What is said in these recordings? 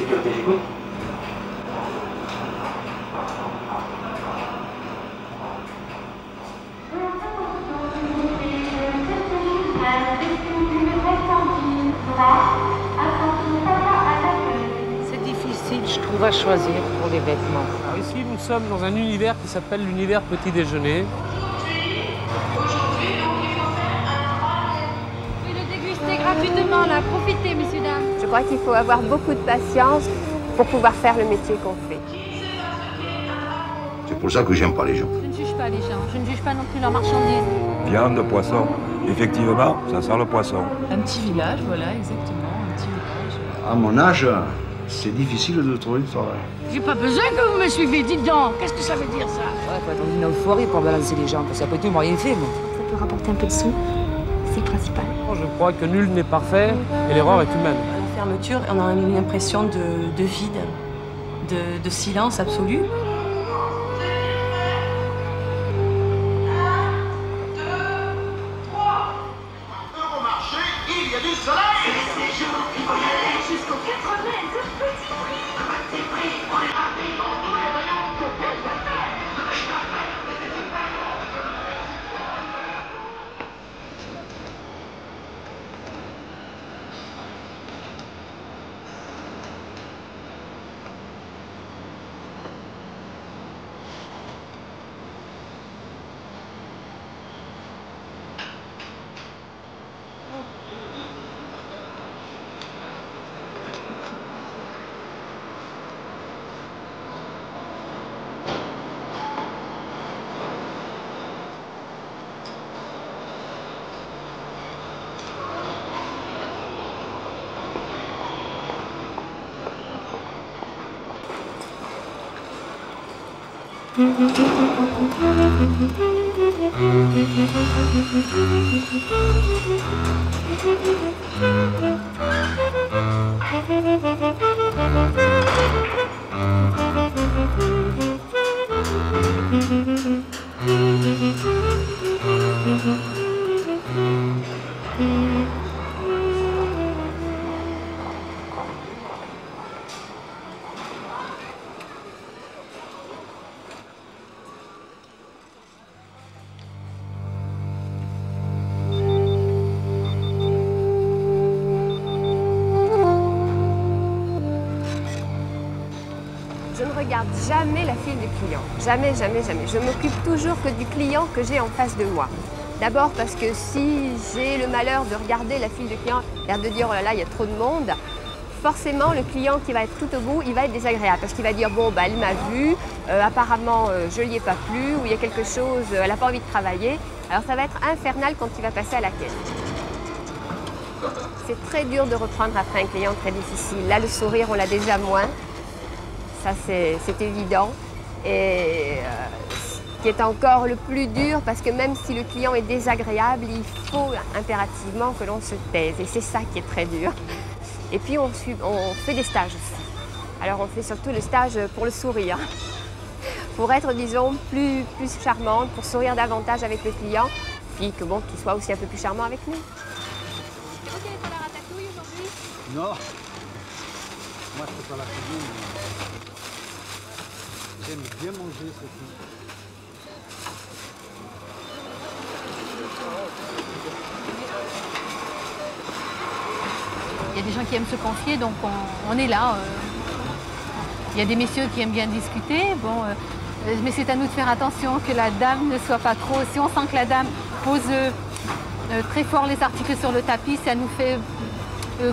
sécurité, j'écoute. C'est difficile, je trouve, à choisir pour les vêtements. Alors ici, nous sommes dans un univers qui s'appelle l'univers petit déjeuner. Vous pouvez le déguster gratuitement, là. Profitez, messieurs, dames. Je crois qu'il faut avoir beaucoup de patience pour pouvoir faire le métier qu'on fait. C'est pour ça que j'aime pas les gens. Je ne juge pas les gens, je ne juge pas non plus leurs marchandises. Viande, poisson. Effectivement, ça sent le poisson. Un petit village, voilà, exactement, un petit village. À mon âge, c'est difficile de trouver du travail. J'ai pas besoin que vous me suivez, dites donc. Qu'est-ce que ça veut dire, ça? Ouais, faut être dans une euphorie pour balancer les gens, parce qu'après tout, moi, rien fait, moi. Ça peut rapporter un peu de sous, c'est le principal. Je crois que nul n'est parfait et l'erreur est humaine. À la fermeture, on a une impression de vide, de silence absolu. Je ne regarde jamais la file du client. Jamais, jamais, jamais. Je m'occupe toujours que du client que j'ai en face de moi. D'abord parce que si j'ai le malheur de regarder la file du client et de dire oh là là, il y a trop de monde, forcément le client qui va être tout au bout, il va être désagréable parce qu'il va dire bon bah elle m'a vu, apparemment je n'y ai pas plu ou il y a quelque chose, elle n'a pas envie de travailler. Alors ça va être infernal quand il va passer à la caisse. C'est très dur de reprendre après un client, très difficile. Là le sourire on l'a déjà moins. Ça, c'est évident. Et ce qui est encore le plus dur, parce que même si le client est désagréable, il faut impérativement que l'on se taise. Et c'est ça qui est très dur. Et puis, on fait des stages aussi. Alors, on fait surtout le stage pour le sourire. Pour être, disons, plus charmante, pour sourire davantage avec le client, puis que bon, qu'il soit aussi un peu plus charmant avec nous. C'est vous qui allez faire la ratatouille aujourd'hui? Non. Moi, je fais pas la cuisine. J'aime bien manger, c'est tout. Il y a des gens qui aiment se confier, donc on est là. Il y a des messieurs qui aiment bien discuter, bon, mais c'est à nous de faire attention que la dame ne soit pas trop... Si on sent que la dame pose très fort les articles sur le tapis, ça nous fait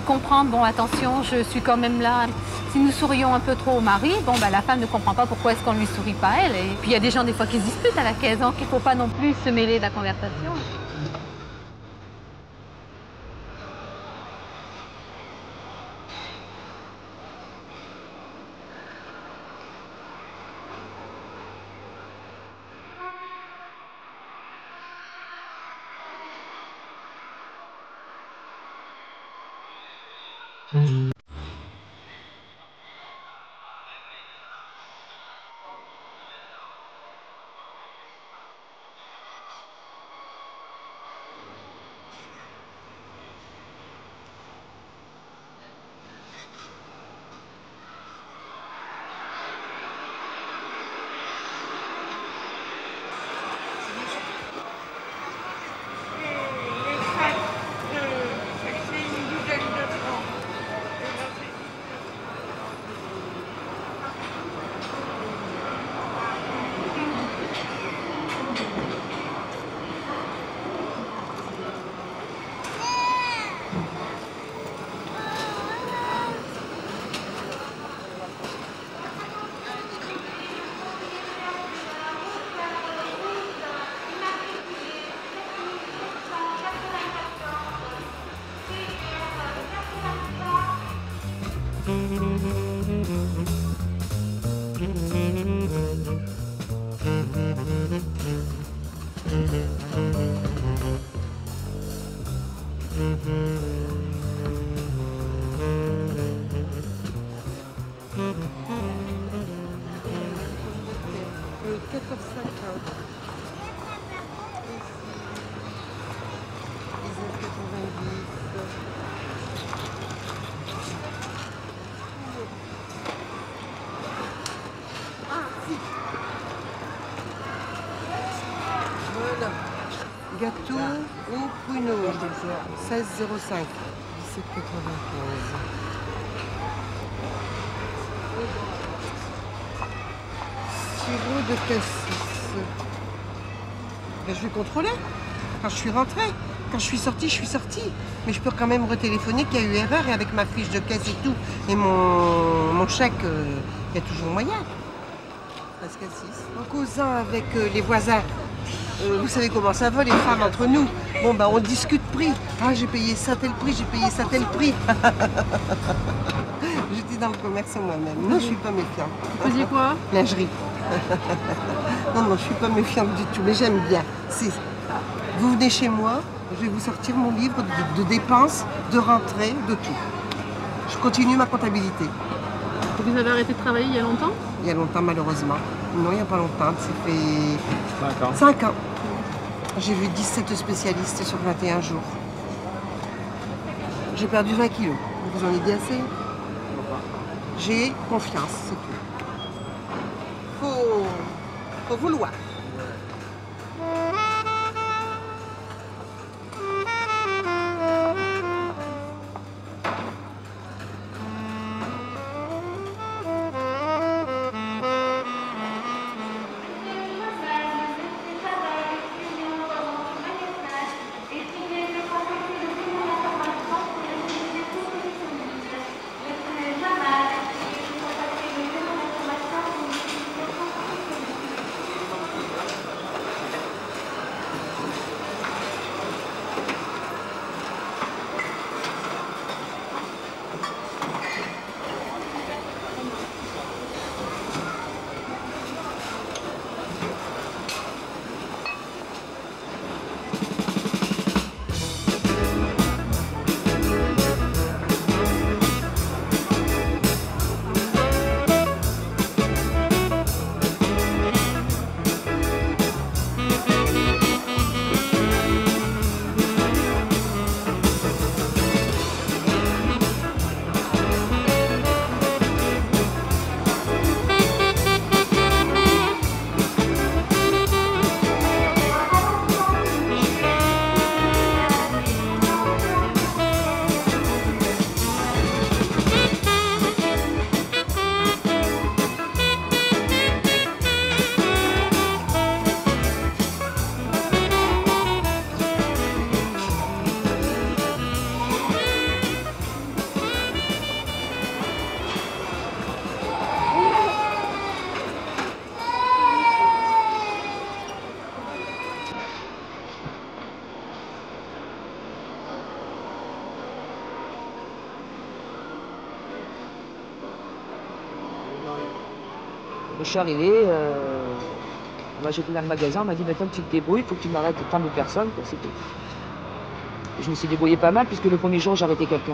comprendre, bon attention, je suis quand même là. Si nous sourions un peu trop au mari, bon, bah, la femme ne comprend pas pourquoi est-ce qu'on ne lui sourit pas elle. Et puis il y a des gens des fois qui se disputent à la caisse, donc il ne faut pas non plus se mêler de la conversation. Voilà. Gâteau au pruneau. 16,05. 17,95. Sirop de cassis. Ben, je vais contrôler. Quand je suis rentrée. Quand je suis sortie. Mais je peux quand même retéléphoner qu'il y a eu erreur et avec ma fiche de caisse et tout. Et mon chèque, il y a toujours moyen. Presque à 6. En causant avec les voisins. Vous savez comment ça va les femmes entre nous. Bon bah on discute prix. Ah j'ai payé ça tel prix, j'ai payé ça tel prix. J'étais dans le commerce moi-même. Non, je suis pas méfiante. Vous faisiez quoi? Lingerie. Non, je suis pas méfiante du tout, mais j'aime bien. Vous venez chez moi, je vais vous sortir mon livre de dépenses, de rentrée, de tout. Je continue ma comptabilité. Vous avez arrêté de travailler il y a longtemps? Il y a longtemps malheureusement. Non, il n'y a pas longtemps, ça fait 5 ans. 5 ans. J'ai vu 17 spécialistes sur 21 jours. J'ai perdu 20 kilos. Vous en avez dit assez? J'ai confiance, c'est tout. Faut vouloir. Je suis arrivé, moi j'étais dans le magasin, on m'a dit maintenant tu te débrouilles, il faut que tu m'arrêtes tant de personnes, quoi, c'est tout. Je me suis débrouillé pas mal puisque le premier jour j'ai arrêté quelqu'un.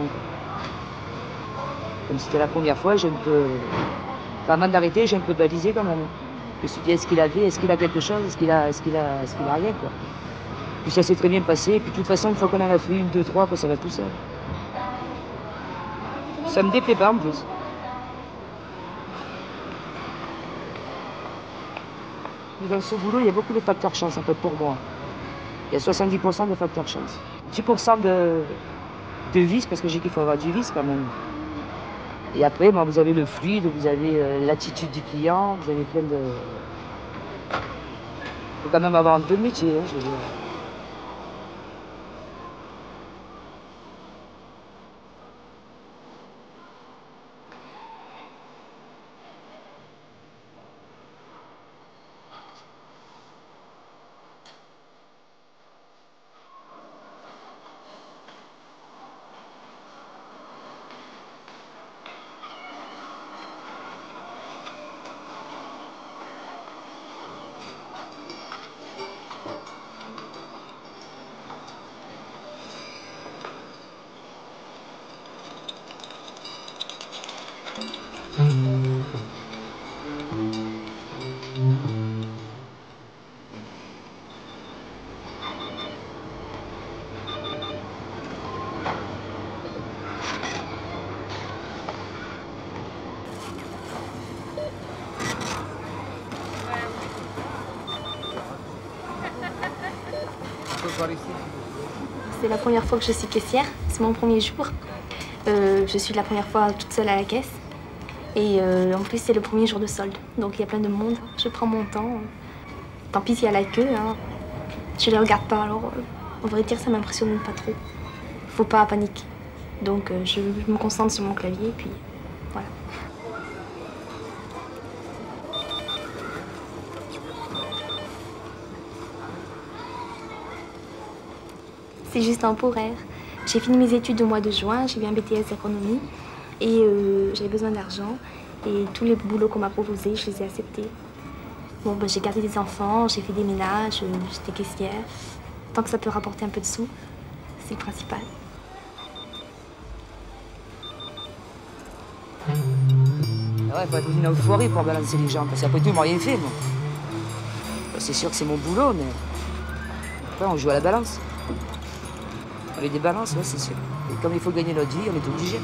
Comme c'était la première fois, j'ai un peu. Enfin, avant d'arrêter, j'ai un peu balisé quand même. Je me suis dit est-ce qu'il a quelque chose, est-ce qu'il a rien quoi. Puis ça s'est très bien passé, et puis de toute façon une fois qu'on en a fait une, deux, trois, quoi, ça va tout seul. Ça me déplaît pas en plus. Dans ce boulot, il y a beaucoup de facteurs chance, en fait, pour moi. Il y a 70% de facteurs chance. 10% de vice, parce que j'ai qu'il faut avoir du vice quand même. Et après, bon, vous avez le fluide, vous avez l'attitude du client, vous avez plein de... Il faut quand même avoir un peu de métier, hein, je veux dire. C'est la première fois que je suis caissière, c'est mon premier jour. Je suis la première fois toute seule à la caisse. Et en plus, c'est le premier jour de solde, donc il y a plein de monde. Je prends mon temps. Tant pis s'il y a la queue, hein. Je les regarde pas, alors en vrai dire, ça m'impressionne pas trop. Faut pas paniquer. Donc je me concentre sur mon clavier, puis voilà. C'est juste temporaire. J'ai fini mes études au mois de juin, j'ai eu un BTS économie et j'avais besoin d'argent. Et tous les boulots qu'on m'a proposés, je les ai acceptés. Bon, ben, j'ai gardé des enfants, j'ai fait des ménages, j'étais caissière. Tant que ça peut rapporter un peu de sous, c'est le principal. Ouais, faut être une euphorie pour balancer les gens, parce qu'après tout, ils m'ont rien fait, moi. C'est sûr que c'est mon boulot, mais après, on joue à la balance. On les débalance, ouais, c'est sûr. Et comme il faut gagner notre vie, on est obligé.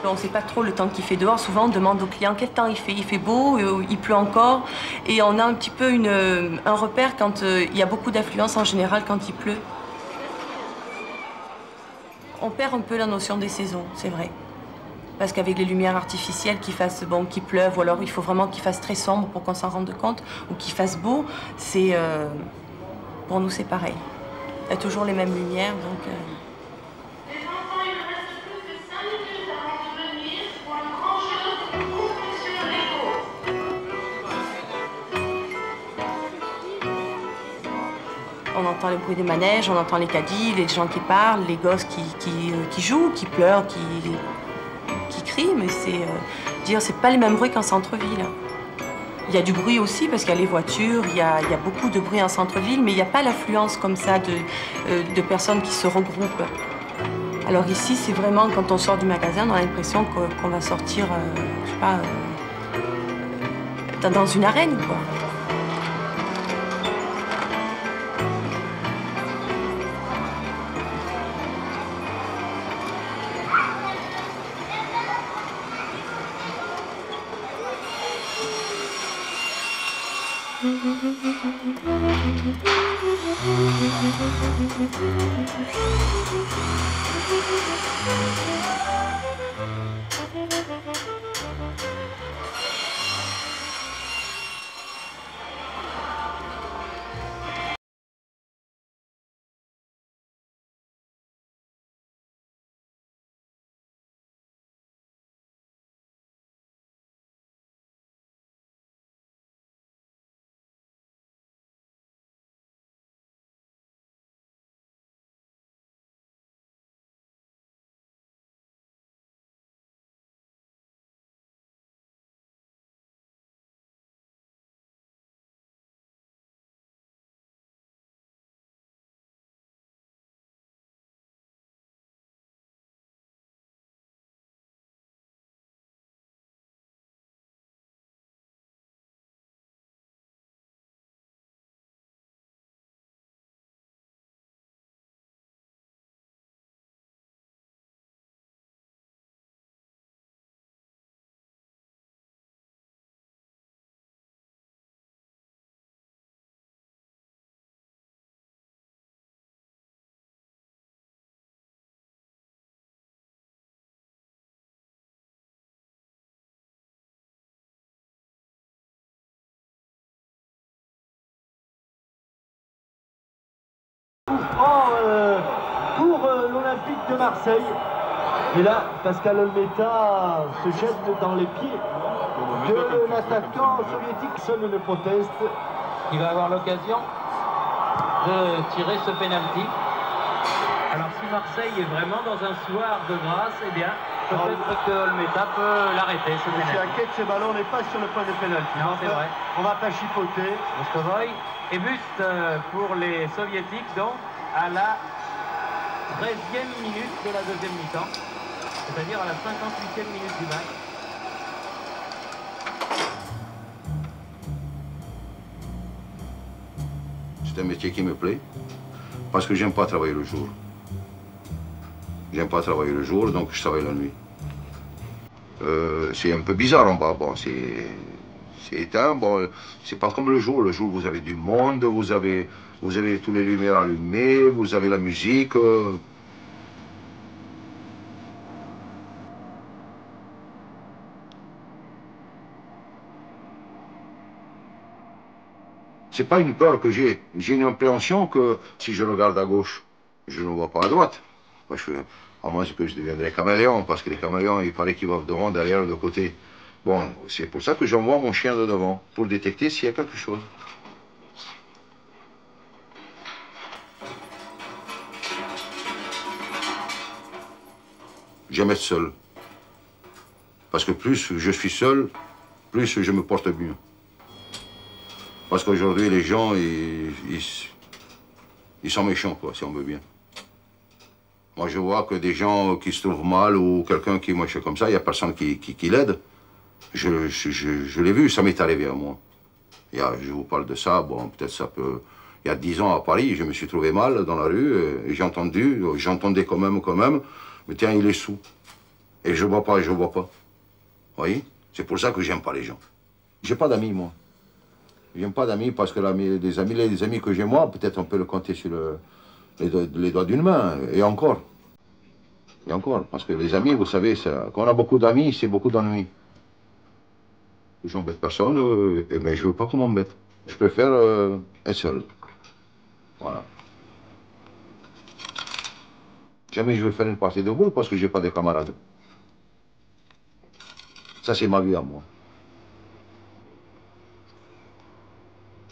On ne sait pas trop le temps qu'il fait dehors. Souvent, on demande aux clients quel temps il fait. Il fait beau, il pleut encore. Et on a un petit peu un repère quand il y a beaucoup d'affluence en général quand il pleut. On perd un peu la notion des saisons, c'est vrai. Parce qu'avec les lumières artificielles, qu'il fasse bon, qu'il pleuve, ou alors il faut vraiment qu'il fasse très sombre pour qu'on s'en rende compte, ou qu'il fasse beau, c'est pour nous c'est pareil. Il y a toujours les mêmes lumières, donc. On entend le bruit des manèges, on entend les caddies, les gens qui parlent, les gosses qui jouent, qui pleurent, qui crient, mais c'est pas les mêmes bruits qu'en centre-ville. Il y a du bruit aussi parce qu'il y a les voitures, il y a beaucoup de bruit en centre-ville, mais il n'y a pas l'affluence comme ça de personnes qui se regroupent. Alors ici, c'est vraiment quand on sort du magasin, on a l'impression qu'on va sortir, je sais pas, dans une arène, quoi. Marseille. Et là, Pascal Olmeta se jette dans les pieds de l'attaquant soviétique. Seul ne proteste. Il va avoir l'occasion de tirer ce penalty. Alors si Marseille est vraiment dans un soir de grâce, eh bien, peut-être que Olmeta peut l'arrêter, ce penalty. Je suis inquiet que ce ballon n'est pas sur le point de penalty. Non, c'est vrai. On va pas chipoter. Mostovoy et buste pour les soviétiques, donc, à la 13e minute de la deuxième mi-temps, c'est-à-dire à la 58e minute du match. C'est un métier qui me plaît, parce que j'aime pas travailler le jour. J'aime pas travailler le jour, donc je travaille la nuit. C'est un peu bizarre en bas, bon, c'est éteint, bon, c'est pas comme le jour. Le jour, vous avez du monde, vous avez toutes les lumières allumées, vous avez la musique. C'est pas une peur que j'ai. J'ai une appréhension que si je regarde à gauche, je ne vois pas à droite. Parce que, à moins que je deviendrai caméléon, parce que les caméléons, il paraît qu'ils vont devant, derrière, de côté. Bon, c'est pour ça que j'envoie mon chien de devant, pour détecter s'il y a quelque chose. J'aime être seul. Parce que plus je suis seul, plus je me porte mieux. Parce qu'aujourd'hui, les gens, ils sont méchants, quoi, si on veut bien. Moi, je vois que des gens qui se trouvent mal ou quelqu'un qui est moche comme ça, il n'y a personne qui l'aide. Je l'ai vu, ça m'est arrivé à moi. Je vous parle de ça, bon, peut-être ça peut... Il y a 10 ans à Paris, je me suis trouvé mal dans la rue, et j'entendais quand même, mais tiens, il est sous. Et je bois pas, et je bois pas. Vous voyez? C'est pour ça que j'aime pas les gens. J'ai pas d'amis, moi. J'aime pas d'amis parce que les amis que j'ai moi, peut-être on peut le compter sur les doigts d'une main, et encore. Et encore, parce que les amis, vous savez, quand on a beaucoup d'amis, c'est beaucoup d'ennuis. J'embête personne, mais je veux pas qu'on m'embête. Je préfère être seul. Voilà. Jamais je vais faire une partie de boule parce que j'ai pas de camarades. Ça, c'est ma vie à moi.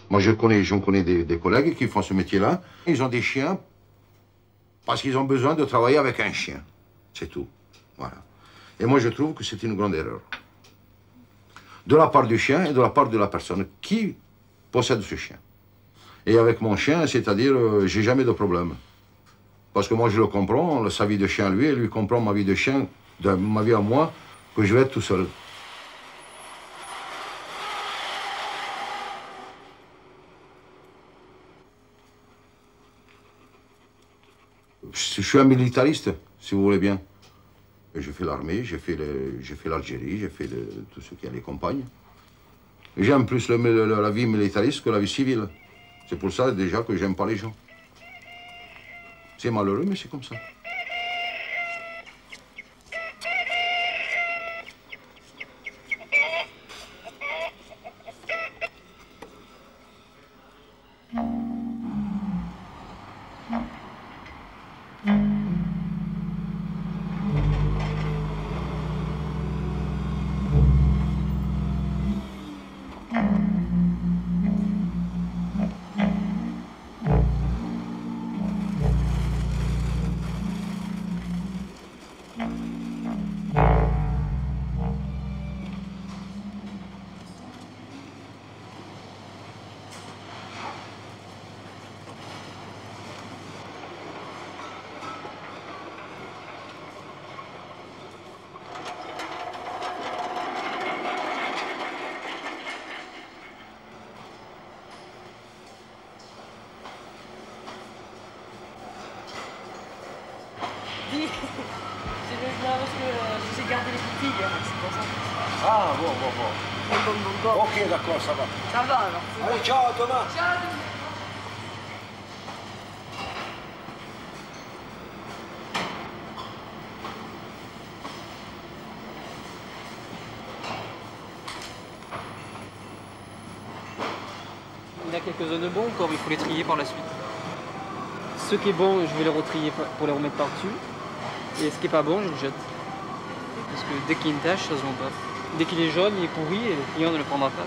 Moi, j'en connais des collègues qui font ce métier-là. Ils ont des chiens parce qu'ils ont besoin de travailler avec un chien. C'est tout. Voilà. Et moi, je trouve que c'est une grande erreur. De la part du chien et de la part de la personne qui possède ce chien. Et avec mon chien, c'est-à-dire, j'ai jamais de problème. Parce que moi, je le comprends, sa vie de chien, lui, et lui comprend ma vie de chien, ma vie à moi, que je vais être tout seul. Je suis un militariste, si vous voulez bien. J'ai fait l'armée, j'ai fait l'Algérie, j'ai fait tout ce qui a les campagnes. J'aime plus la vie militariste que la vie civile. C'est pour ça déjà que j'aime pas les gens. C'est malheureux, mais c'est comme ça. J'ai gardé les boutiques, c'est pour ça. Ah, bon. Ok, d'accord, ça va. Ça va alors. Allez, ciao, Thomas. Ciao. Il y a quelques zones de bons encore, il faut les trier par la suite. Ce qui est bon, je vais les retrier pour les remettre par-dessus. Et ce qui est pas bon, je le jette. Parce que dès qu'il y a une tache, ça se vend pas. Dès qu'il est jaune, il est pourri et le client ne le prendra pas.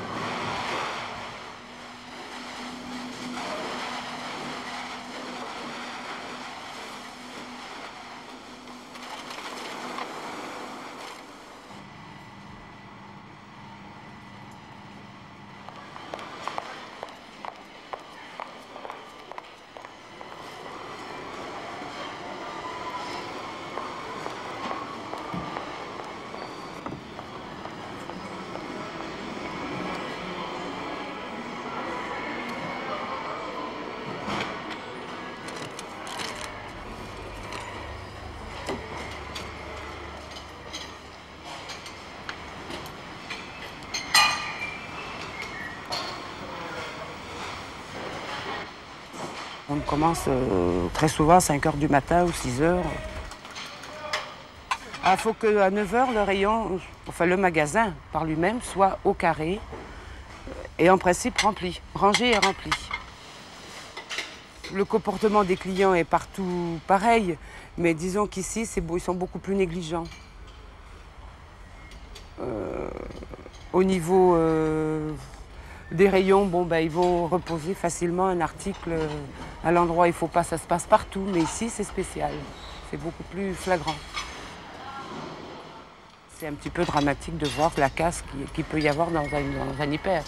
On commence très souvent à 5 h du matin ou 6 h. Il faut qu'à 9 h, le rayon, enfin le magasin par lui-même, soit au carré et en principe rempli, rangé et rempli. Le comportement des clients est partout pareil, mais disons qu'ici, ils sont beaucoup plus négligents. Au niveau des rayons, ils vont reposer facilement un article à l'endroit où il ne faut pas. Ça se passe partout, mais ici, c'est spécial. C'est beaucoup plus flagrant. C'est un petit peu dramatique de voir la casse qu'il peut y avoir dans un hyper.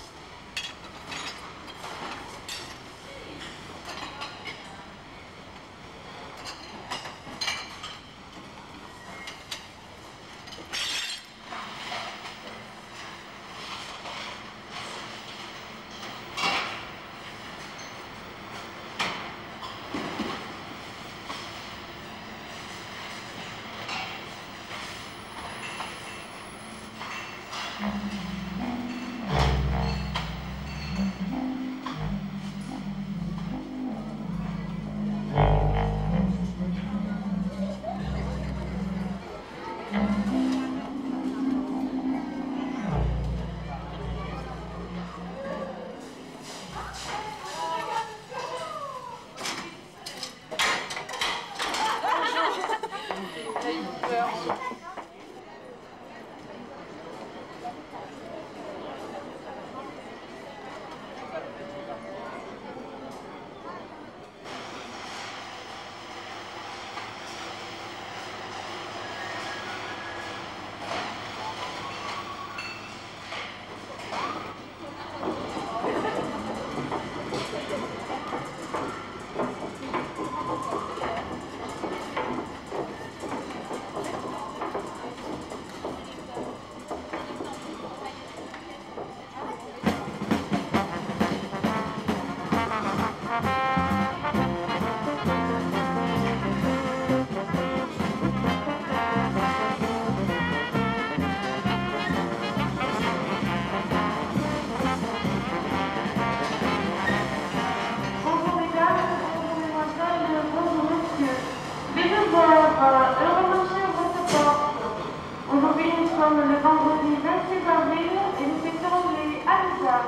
Le vendredi 26 avril et nous fêtons les Halisa.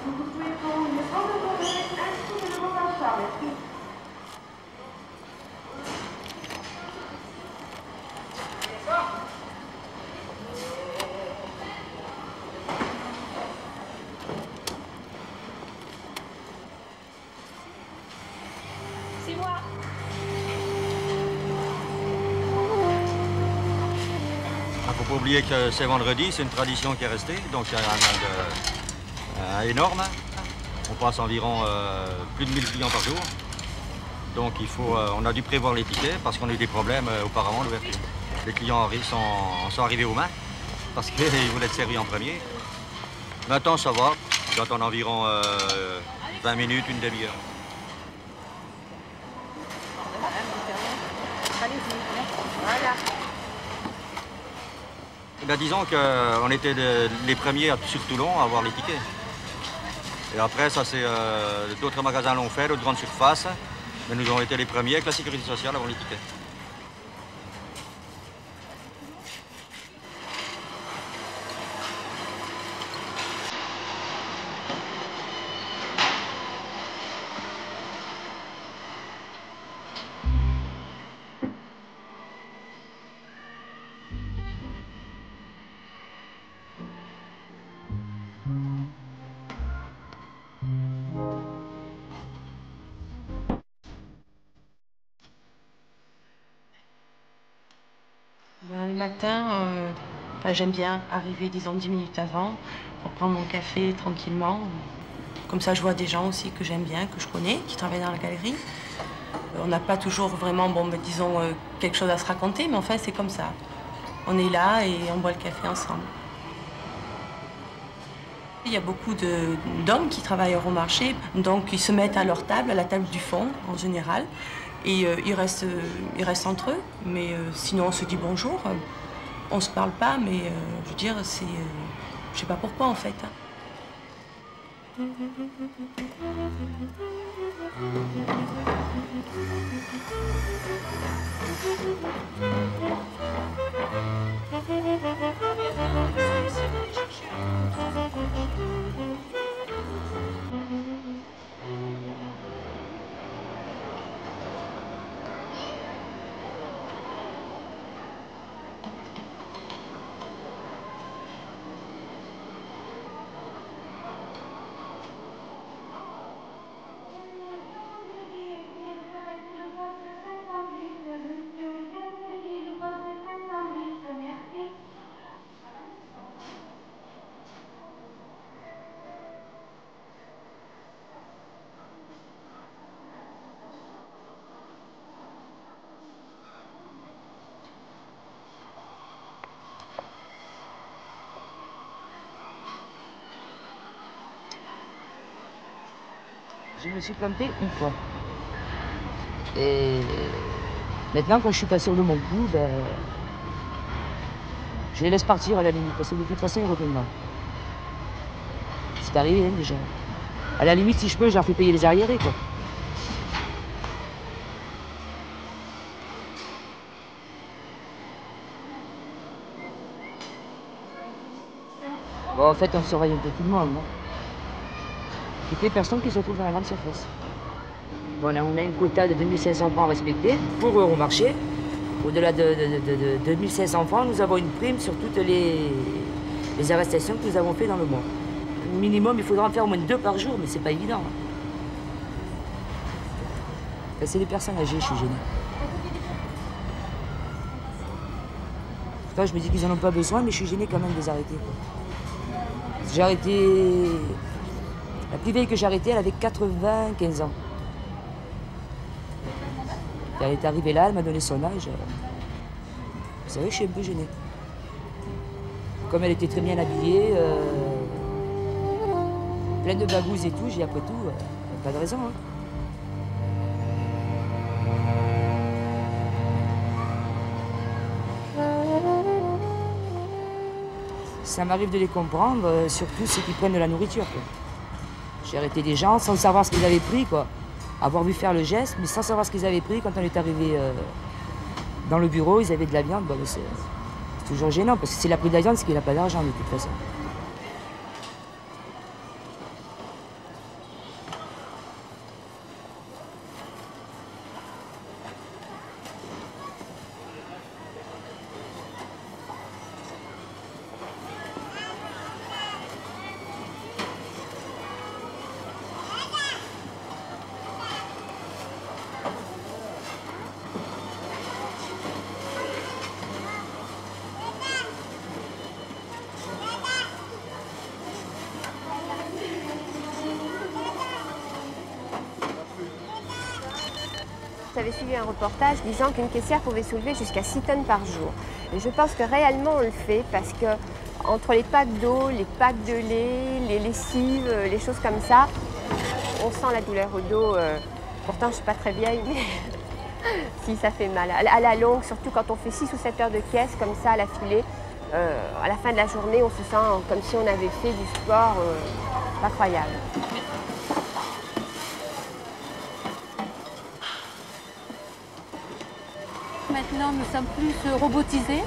Nous vous souhaitons une bonne journée ainsi que de bons achats. Merci. C'est moi. Il ne faut pas oublier que c'est vendredi, c'est une tradition qui est restée, donc il y a un monde énorme. On passe environ plus de 1000 clients par jour. Donc on a dû prévoir les tickets parce qu'on a eu des problèmes auparavant d'ouverture. Les clients sont arrivés aux mains parce qu'ils voulaient être servis en premier. Maintenant ça va, j'attends environ 20 minutes, une demi-heure. Voilà. Ben, disons qu'on était les premiers sur Toulon à avoir les tickets. Et après, ça c'est d'autres magasins l'ont fait, d'autres grandes surfaces. Mais nous avons été les premiers avec la sécurité sociale à avoir les tickets. matin, j'aime bien arriver, disons, 10 minutes avant pour prendre mon café tranquillement. Comme ça, je vois des gens aussi que j'aime bien, que je connais, qui travaillent dans la galerie. On n'a pas toujours vraiment, disons, quelque chose à se raconter, mais enfin, c'est comme ça. On est là et on boit le café ensemble. Il y a beaucoup d'hommes qui travaillent au marché, donc ils se mettent à leur table, à la table du fond en général, et ils restent entre eux. Mais sinon on se dit bonjour, on se parle pas, mais je veux dire, c'est, je sais pas pourquoi en fait. Je me suis plantée une fois. Et maintenant, quand je suis pas sûr de mon coup, je les laisse partir à la limite, parce que de toute façon, ils reviennent. C'est arrivé, hein, déjà. À la limite, si je peux, je leur fais payer les arriérés, quoi. Bon, en fait, on surveille un peu tout le monde, non? Toutes les personnes qui se trouvent dans la grande surface. Bon, on a un quota de 2500 francs à respecter pour Euromarché. Au-delà de 2500 francs, nous avons une prime sur toutes les arrestations que nous avons fait dans le mois. Au minimum, il faudra en faire au moins 2 par jour, mais c'est pas évident. C'est des personnes âgées, je suis gênée. Enfin, je me dis qu'ils n'en ont pas besoin, mais je suis gênée quand même de les arrêter. J'ai arrêté... La plus vieille que j'ai arrêtée, elle avait 95 ans. Elle est arrivée là, elle m'a donné son âge. Vous savez, je suis un peu gênée. Comme elle était très bien habillée, pleine de bagouses et tout, j'ai après tout, pas de raison. Hein. Ça m'arrive de les comprendre, surtout ceux qui prennent de la nourriture. Quoi. J'ai arrêté des gens sans savoir ce qu'ils avaient pris, quoi. Avoir vu faire le geste, mais sans savoir ce qu'ils avaient pris. Quand on est arrivé dans le bureau, ils avaient de la viande. Bon, c'est toujours gênant, parce que s'il a pris de la viande, c'est qu'il n'a pas d'argent, de toute façon. J'avais suivi un reportage disant qu'une caissière pouvait soulever jusqu'à 6 tonnes par jour. Et je pense que réellement on le fait parce que entre les packs d'eau, les packs de lait, les lessives, les choses comme ça, on sent la douleur au dos. Pourtant je ne suis pas très vieille, mais si ça fait mal. À la longue, surtout quand on fait 6 ou 7 heures de caisse comme ça à la filée, à la fin de la journée on se sent comme si on avait fait du sport incroyable. Maintenant, nous sommes plus robotisés.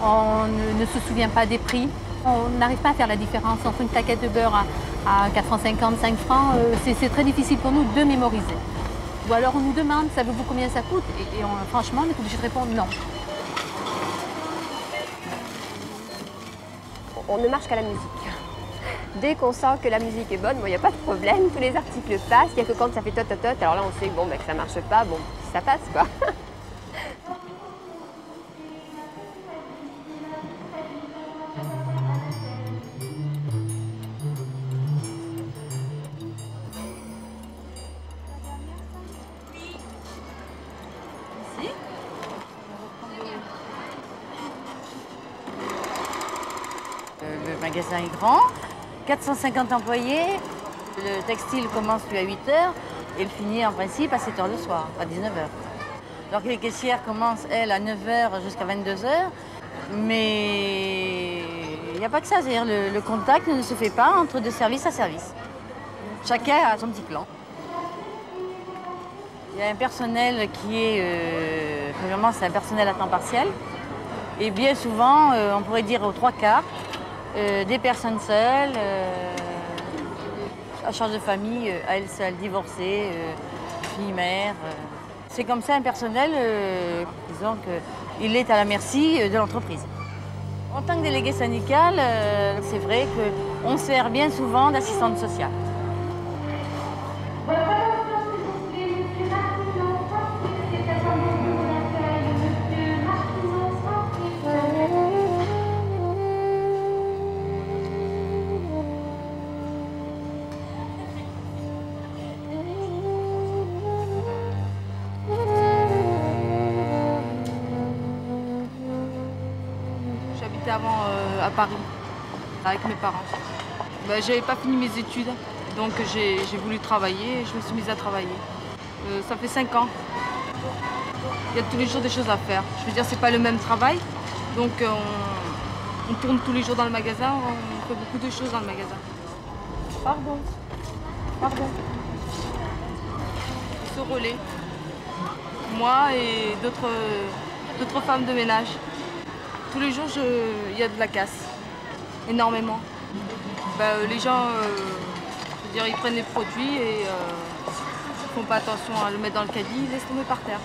On ne se souvient pas des prix. On n'arrive pas à faire la différence entre une plaquette de beurre à 4,50 francs, 5 francs. C'est très difficile pour nous de mémoriser. Ou alors on nous demande, savez-vous combien ça coûte? Et franchement, on est obligé de répondre non. On ne marche qu'à la musique. Dès qu'on sent que la musique est bonne, il n'y a pas de problème, tous les articles passent. Il n'y a que quand ça fait tot, alors là on sait bon, que ça ne marche pas, bon, ça passe quoi. magasin est grand, 450 employés. Le textile commence lui à 8 h et il finit en principe à 7 h le soir, à 19 h. Alors que les caissières commencent, elles, à 9 h jusqu'à 22 h. Mais il n'y a pas que ça, c'est-à-dire le contact ne se fait pas entre de service à service. Chacun a son petit clan. Il y a un personnel qui est, premièrement, c'est un personnel à temps partiel. Et bien souvent, on pourrait dire aux 3/4, des personnes seules, à charge de famille, à elles seules, divorcées, fille, mère. C'est comme ça un personnel, disons qu'il est à la merci de l'entreprise. En tant que délégué syndical, c'est vrai qu'on sert bien souvent d'assistante sociale. J'habitais avant à Paris, avec mes parents. J'avais pas fini mes études, donc j'ai voulu travailler et je me suis mise à travailler. Ça fait 5 ans. Il y a tous les jours des choses à faire. Je veux dire, c'est pas le même travail, donc on tourne tous les jours dans le magasin, on fait beaucoup de choses dans le magasin. Pardon. Ce relais. Moi et d'autres femmes de ménage. Tous les jours, il y a de la casse, énormément. Les gens, je veux dire, ils prennent les produits et ils font pas attention à le mettre dans le caddie, ils laissent tomber par terre.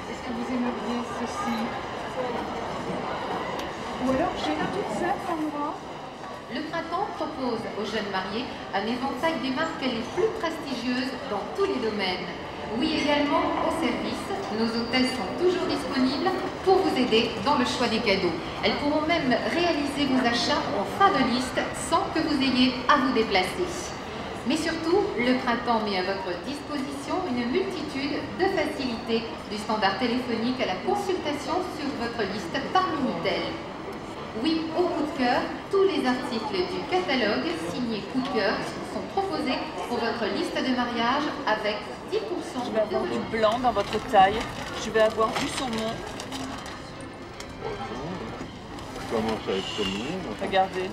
Est-ce que vous aimeriez ceci? Ou alors j'ai là toute seule pour moi. Le printemps propose aux jeunes mariés un éventail des marques les plus prestigieuses dans tous les domaines. Oui, également au service. Nos hôtesses sont toujours disponibles pour vous aider dans le choix des cadeaux. Elles pourront même réaliser vos achats en fin de liste sans que vous ayez à vous déplacer. Mais surtout, le printemps met à votre disposition une multitude de facilités, du standard téléphonique à la consultation sur votre liste par Minitel. Oui, au coup de cœur, tous les articles du catalogue signés coup de cœur sont proposés pour votre liste de mariage avec 10% Je vais avoir du blanc dans votre taille. Je vais avoir du saumon. Ça commence à être mignon. Regardez.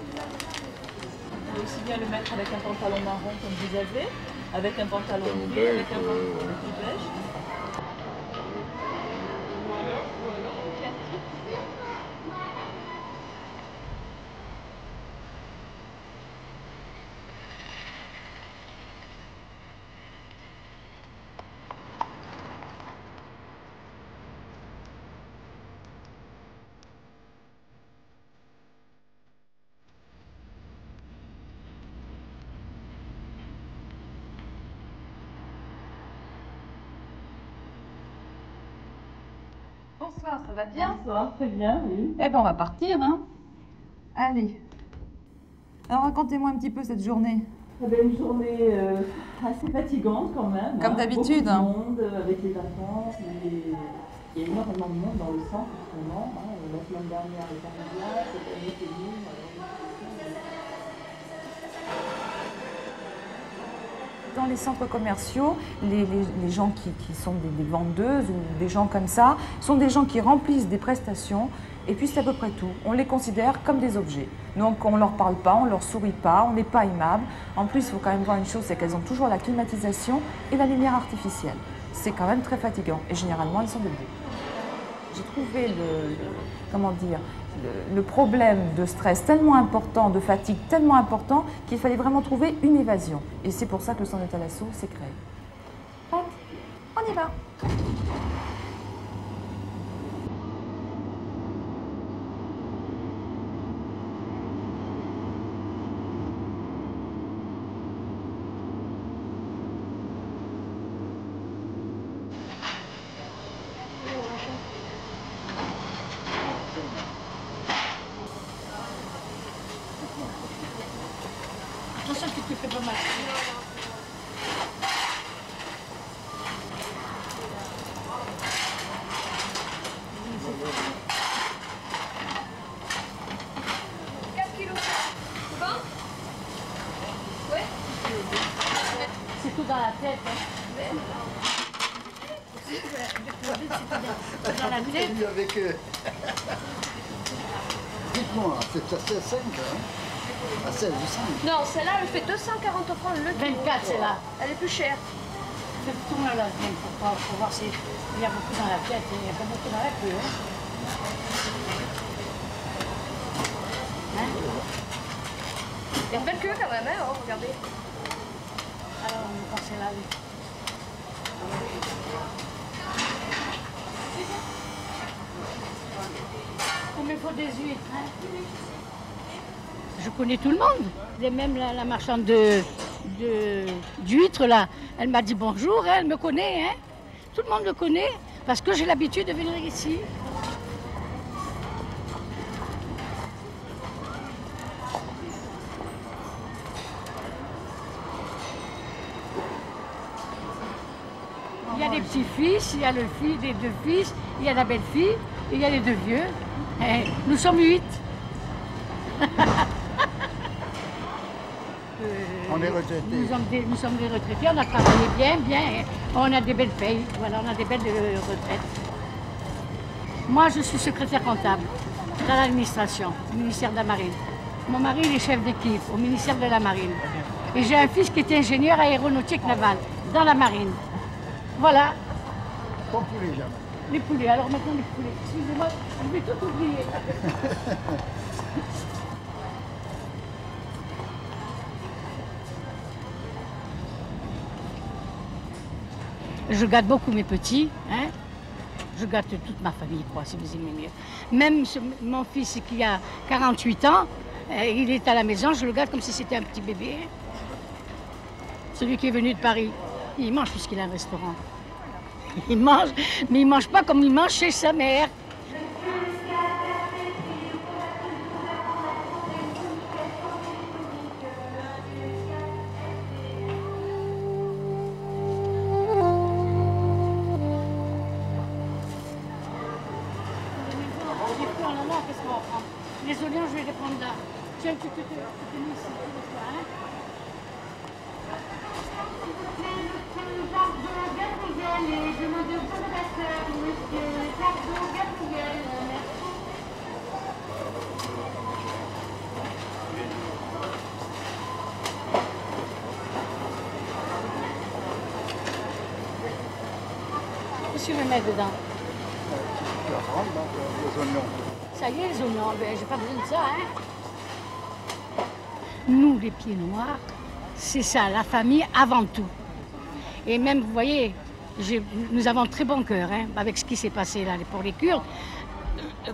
Vous pouvez aussi bien le mettre avec un pantalon marron comme vous avez, avec un pantalon gris, avec un pantalon beige. Bonsoir, ça va bien? Ça va très bien, oui. Eh ben, on va partir, hein? Allez. Alors, racontez-moi un petit peu cette journée. Eh ben, une journée assez fatigante quand même. Comme d'habitude. Beaucoup de monde avec les vacances. Il y a énormément de monde dans le centre en ce moment. La semaine dernière, les Parisiens, cette année, c'est nous. Dans les centres commerciaux, les gens qui sont des vendeuses ou des gens comme ça, sont des gens qui remplissent des prestations et puis c'est à peu près tout. On les considère comme des objets. Donc on ne leur parle pas, on ne leur sourit pas, on n'est pas aimable. En plus, il faut quand même voir une chose, c'est qu'elles ont toujours la climatisation et la lumière artificielle. C'est quand même très fatigant et généralement elles sont debout. J'ai trouvé le problème de stress tellement important, de fatigue tellement important qu'il fallait vraiment trouver une évasion. Et c'est pour ça que le centre de thalasso s'est créé. Prête? On y va. Attention que tu fais pas mal. C'est tout dans la tête. Dans la tête. Avec dites-moi, c'est assez 5, hein? À 16 ou 5. Non, celle-là, elle fait 240 francs le kilo. 24, celle-là. Elle est plus chère. Fais tout là, pour voir s'il y a beaucoup dans la tête. Il n'y a pas beaucoup dans la queue. Hein? Il y a une belle queue quand même, hein, oh, regardez. Alors, on va passer là, oui. Il me faut des huîtres, hein? Je connais tout le monde. Et même la marchande d'huîtres, là, elle m'a dit bonjour, elle me connaît. Hein? Tout le monde me connaît parce que j'ai l'habitude de venir ici. Il y a des petits-fils, il y a le fils des deux fils, il y a la belle-fille, et il y a les deux vieux. Et nous sommes 8. On est retraités. Nous sommes des retraités, on a travaillé bien, et on a des belles payes, voilà, on a des belles retraites. Moi, je suis secrétaire comptable dans l'administration, au ministère de la Marine. Mon mari, il est chef d'équipe au ministère de la Marine. Et j'ai un fils qui est ingénieur aéronautique navale dans la Marine. Voilà. Pas poulet, jamais. Les poulets, alors maintenant les poulets. Excusez-moi, je vais tout oublier. Je gâte beaucoup mes petits, hein. Je gâte toute ma famille, quoi, si vous aimez mieux. Même mon fils qui a 48 ans, il est à la maison, je le gâte comme si c'était un petit bébé. Celui qui est venu de Paris, il mange puisqu'il a un restaurant. Il mange, mais il ne mange pas comme il mange chez sa mère. Les oignons, je vais les prendre là. Tiens, tu te mets ici, hein. Qu'est-ce que je vais mettre dedans? Les oignons. Ça y est, les oignons, ben, j'ai pas besoin de ça, hein. Nous, les pieds noirs, c'est ça, la famille avant tout. Et même, vous voyez, nous avons très bon cœur, hein, avec ce qui s'est passé là pour les Kurdes.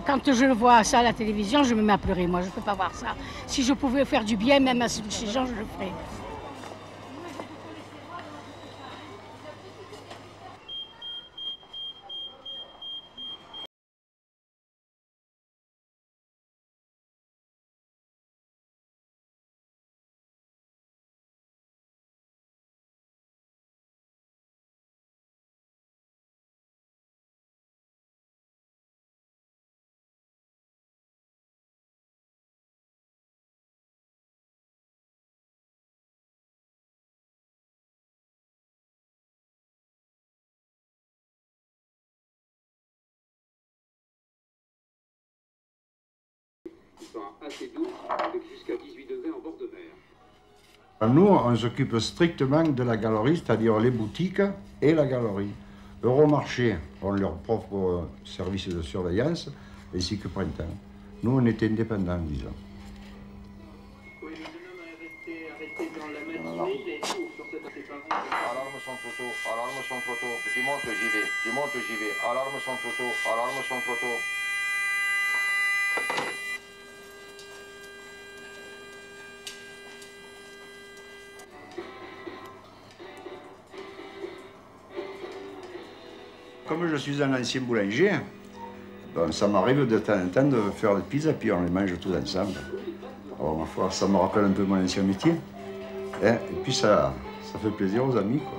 Quand je vois ça à la télévision, je me mets à pleurer. Moi, je ne peux pas voir ça. Si je pouvais faire du bien, même à ces gens, je le ferais. Assez doux, avec jusqu'à 18 degrés en bord de mer. Nous, on s'occupe strictement de la galerie, c'est-à-dire les boutiques et la galerie. Euromarché ont leur propre service de surveillance, ainsi que Printemps. Nous, on était indépendants, disons. Oui, le jeune homme est arrêté dans la matinée, il est où sur cette ses parents? Alarme son trop tôt, tu montes, j'y vais. Alarme son trop tôt. Comme je suis un ancien boulanger, ben, ça m'arrive de temps en temps de faire des pizzas, puis on les mange tous ensemble. Alors, ma foi, ça me rappelle un peu mon ancien métier. Et puis, ça fait plaisir aux amis, quoi.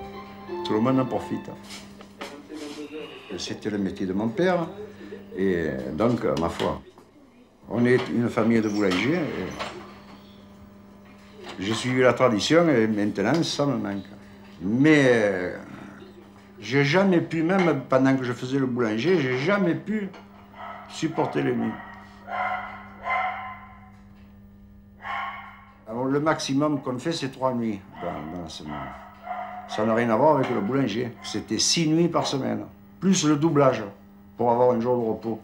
Tout le monde en profite. C'était le métier de mon père. Et donc, ma foi, on est une famille de boulangers. J'ai suivi la tradition et maintenant, ça me manque. Mais j'ai jamais pu, même pendant que je faisais le boulanger, j'ai jamais pu supporter les nuits. Alors, le maximum qu'on fait, c'est 3 nuits dans la semaine. Ça n'a rien à voir avec le boulanger. C'était 6 nuits par semaine, plus le doublage, pour avoir un jour de repos.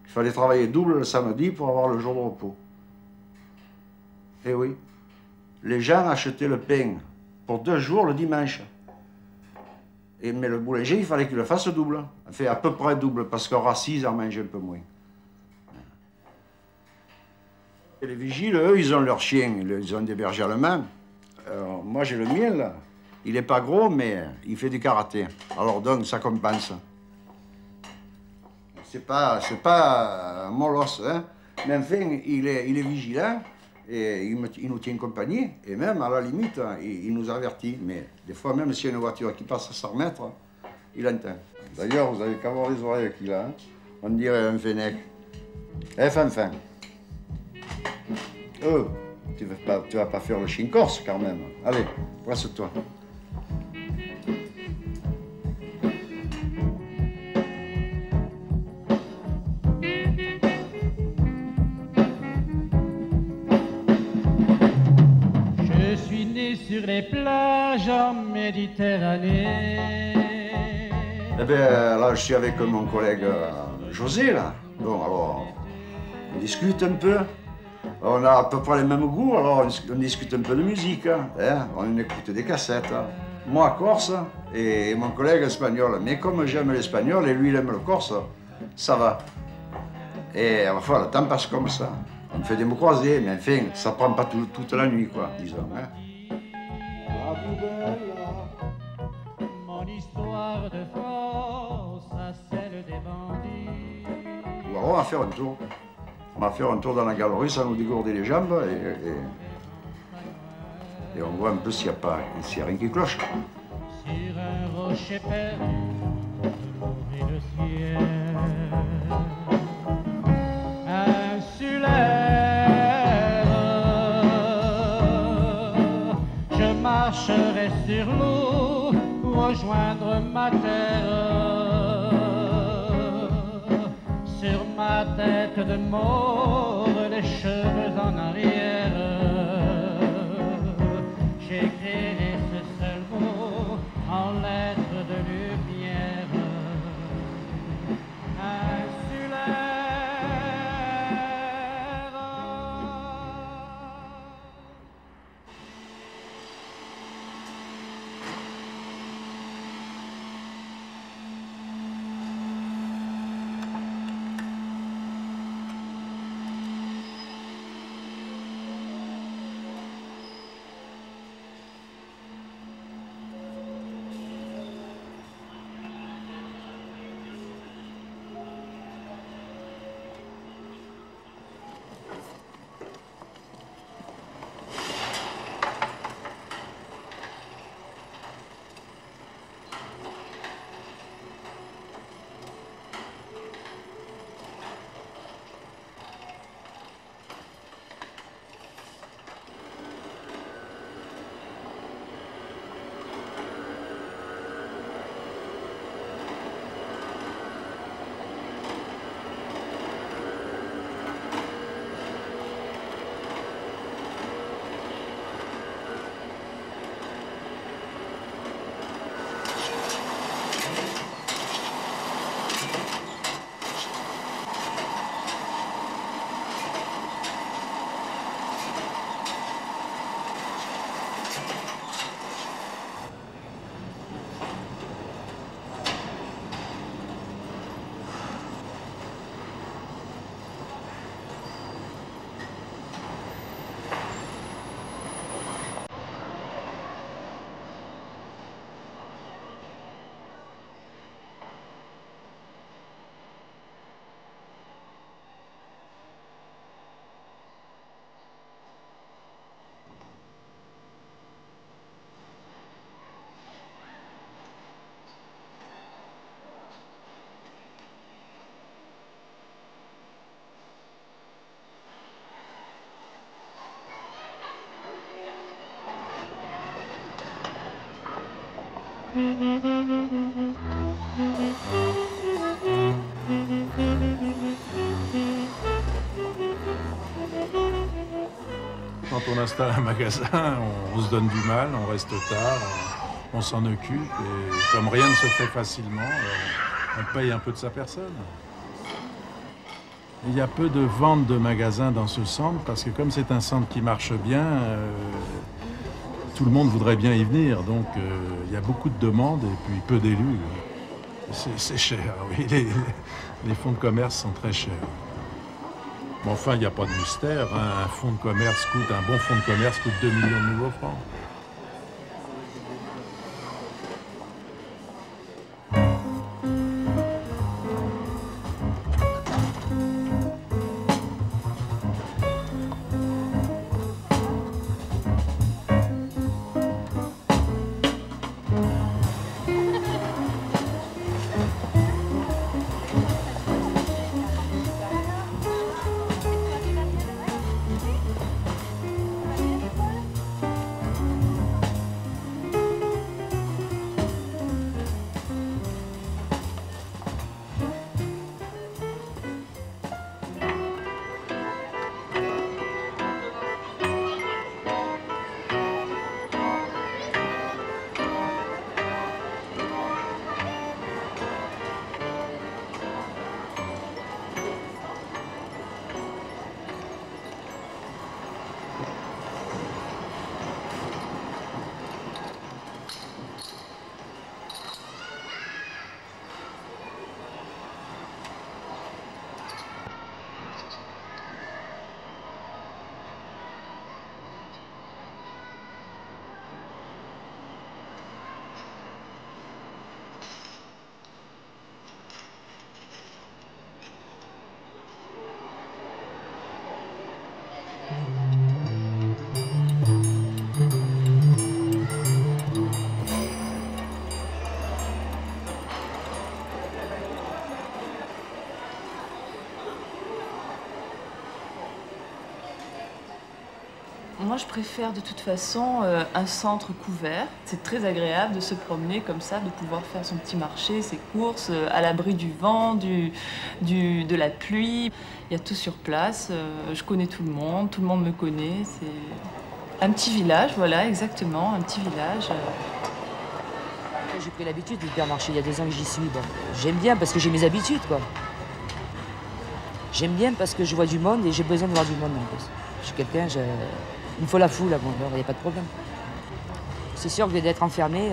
Il fallait travailler double le samedi pour avoir le jour de repos. Eh oui, les gens achetaient le pain pour 2 jours le dimanche. Mais le boulanger, il fallait qu'il le fasse double. Enfin, à peu près double, parce qu'en racise, en mange un peu moins. Et les vigiles, eux, ils ont leurs chiens, ils ont des bergers allemands. Moi, j'ai le mien, là. Il n'est pas gros, mais il fait du karaté. Alors donc, ça compense. C'est pas un molosse, hein. Mais enfin, il est vigilant et il nous tient compagnie. Et même, à la limite, il nous avertit. Mais des fois, même s'il y a une voiture qui passe à 100 mètres, il entend. D'ailleurs, vous n'avez qu'à voir les oreilles qu'il a. Hein. On dirait un fennec. Eh, fin. Oh, tu vas pas faire le chien corse, quand même. Allez, presse-toi. Je suis né sur les plages en Méditerranée. Eh bien, là, je suis avec mon collègue José, là. Bon, alors, on discute un peu. On a à peu près les mêmes goûts, alors on discute un peu de musique, hein. On écoute des cassettes. Hein. Moi, corse, et mon collègue espagnol. Mais comme j'aime l'espagnol et lui, il aime le corse, ça va. Et enfin, le temps passe comme ça. On fait des mots croisés, mais enfin, ça prend pas toute la nuit, quoi, disons. Hein. Mon histoire de France. Alors on va faire un tour. On va faire un tour dans la galerie sans nous dégourdir les jambes et on voit un peu s'il n'y a rien qui cloche. Sur un rocher perdu, et le ciel insulaire, je marcherai sur l'eau pour rejoindre ma terre. Sur ma tête de mauve, les cheveux en arrière, j'écrirai ce seul mot en lettres de lumière. Quand on installe un magasin, on se donne du mal, on reste tard, on s'en occupe et comme rien ne se fait facilement, on paye un peu de sa personne. Il y a peu de ventes de magasins dans ce centre parce que comme c'est un centre qui marche bien, tout le monde voudrait bien y venir. Donc il y a beaucoup de demandes et puis peu d'élus. C'est cher, oui. Les fonds de commerce sont très chers. Mais enfin, il n'y a pas de mystère. Hein. Un fonds de commerce un bon fonds de commerce coûte 2 millions de nouveaux francs. Moi, je préfère de toute façon un centre couvert. C'est très agréable de se promener comme ça, de pouvoir faire son petit marché, ses courses, à l'abri du vent, de la pluie. Il y a tout sur place. Je connais tout le monde me connaît. C'est un petit village, voilà, exactement, un petit village. J'ai pris l'habitude de l'hypermarché, il y a 2 ans que j'y suis. Bon, j'aime bien parce que j'ai mes habitudes, quoi. J'aime bien parce que je vois du monde et j'ai besoin de voir du monde en plus. Je suis quelqu'un, il me faut la foule à mon heure, il n'y a pas de problème. C'est sûr que d'être enfermé,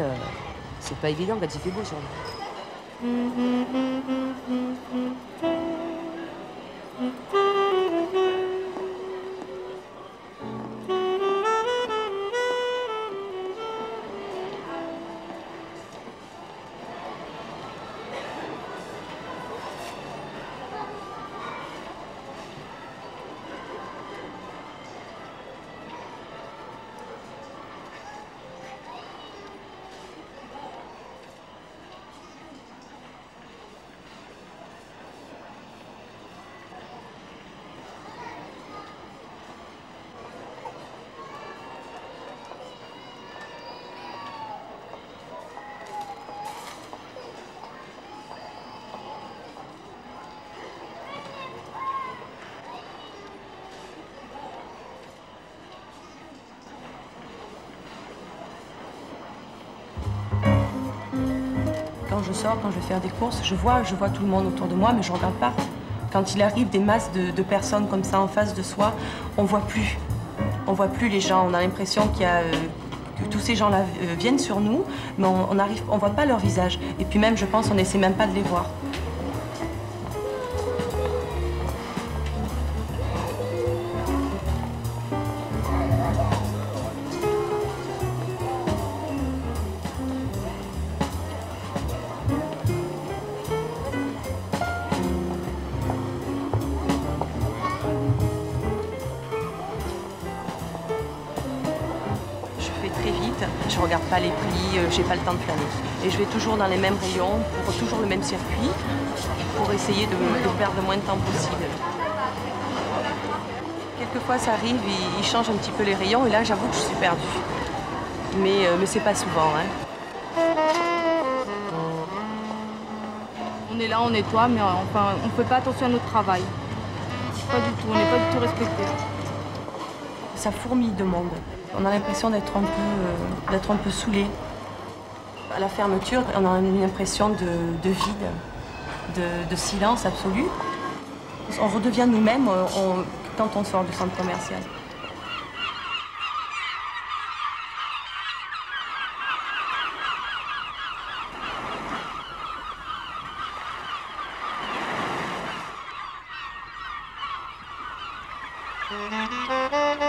c'est pas évident quand il fait beau sur nous. Quand je sors, quand je vais faire des courses, je vois tout le monde autour de moi, mais je ne regarde pas. Quand il arrive des masses de personnes comme ça en face de soi, on ne voit plus. On ne voit plus les gens. On a l'impression que tous ces gens-là viennent sur nous, mais on ne voit pas leur visage. Et puis même, je pense, on n'essaie même pas de les voir. Très vite, je regarde pas les prix, j'ai pas le temps de flâner. Et je vais toujours dans les mêmes rayons, pour toujours le même circuit, pour essayer de perdre le moins de temps possible. Quelquefois ça arrive, ils changent un petit peu les rayons et là j'avoue que je suis perdue. Mais c'est pas souvent. Hein. On est là, on nettoie, mais enfin, on ne fait pas attention à notre travail. Pas du tout, on n'est pas du tout respecté. Ça fourmille de monde. On a l'impression d'être un peu saoulé. À la fermeture, on a une impression de vide, de silence absolu. On redevient nous-mêmes quand on sort du centre commercial. Thank you.